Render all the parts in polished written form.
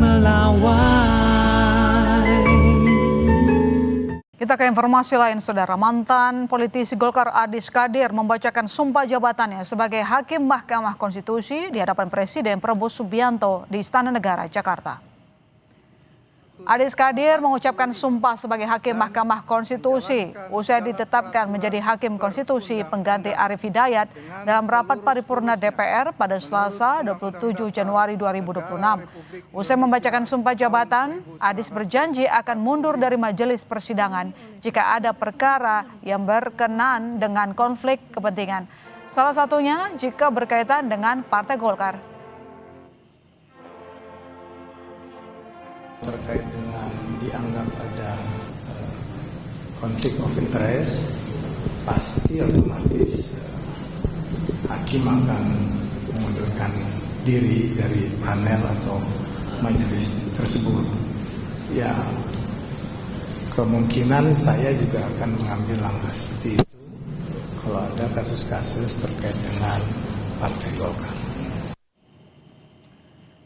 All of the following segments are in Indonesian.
melawai. Kita ke informasi lain, Saudara. Mantan politisi Golkar Adis Kadir membacakan sumpah jabatannya sebagai Hakim Mahkamah Konstitusi di hadapan Presiden Prabowo Subianto di Istana Negara, Jakarta. Adis Kadir mengucapkan sumpah sebagai Hakim Mahkamah Konstitusi usai ditetapkan menjadi Hakim Konstitusi pengganti Arief Hidayat dalam rapat paripurna DPR pada Selasa 27 Januari 2026. Usai membacakan sumpah jabatan, Adis berjanji akan mundur dari majelis persidangan jika ada perkara yang berkenan dengan konflik kepentingan. Salah satunya jika berkaitan dengan Partai Golkar. Terkait dengan dianggap ada konflik of interest, pasti otomatis hakim akan mengundurkan diri dari panel atau majelis tersebut. Ya, kemungkinan saya juga akan mengambil langkah seperti itu kalau ada kasus-kasus terkait dengan Partai Golkar.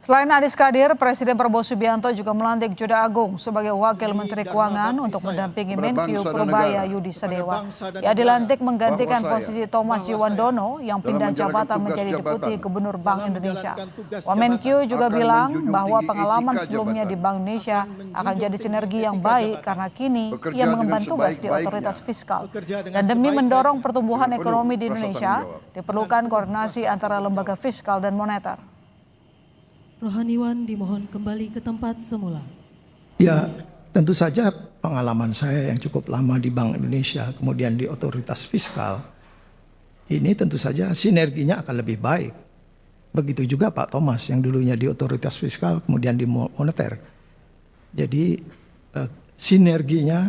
Selain Adis Kadir, Presiden Prabowo Subianto juga melantik Juda Agung sebagai Wakil Menteri Keuangan untuk mendampingi Menkyu Purbaya Yudi Sadewa. Ia dilantik menggantikan posisi Thomas Jiwandono yang pindah jabatan menjadi Deputi Gubernur Bank Indonesia. Wamenkyu juga bilang bahwa pengalaman sebelumnya di Bank Indonesia akan jadi sinergi yang baik karena kini ia mengemban tugas di otoritas fiskal. Dan demi mendorong pertumbuhan ekonomi di Indonesia, diperlukan koordinasi antara lembaga fiskal dan moneter. Rohaniwan dimohon kembali ke tempat semula. Ya, tentu saja pengalaman saya yang cukup lama di Bank Indonesia, kemudian di otoritas fiskal, ini tentu saja sinerginya akan lebih baik. Begitu juga Pak Thomas yang dulunya di otoritas fiskal, kemudian di moneter. Jadi sinerginya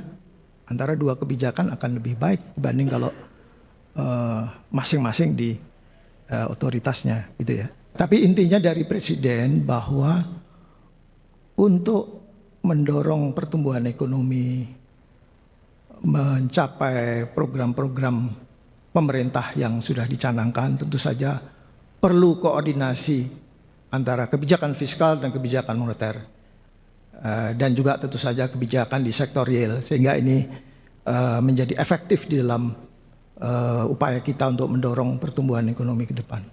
antara dua kebijakan akan lebih baik dibanding kalau masing-masing di otoritasnya, gitu ya. Tapi intinya dari Presiden bahwa untuk mendorong pertumbuhan ekonomi, mencapai program-program pemerintah yang sudah dicanangkan, tentu saja perlu koordinasi antara kebijakan fiskal dan kebijakan moneter. Dan juga tentu saja kebijakan di sektor real, sehingga ini menjadi efektif di dalam upaya kita untuk mendorong pertumbuhan ekonomi ke depan.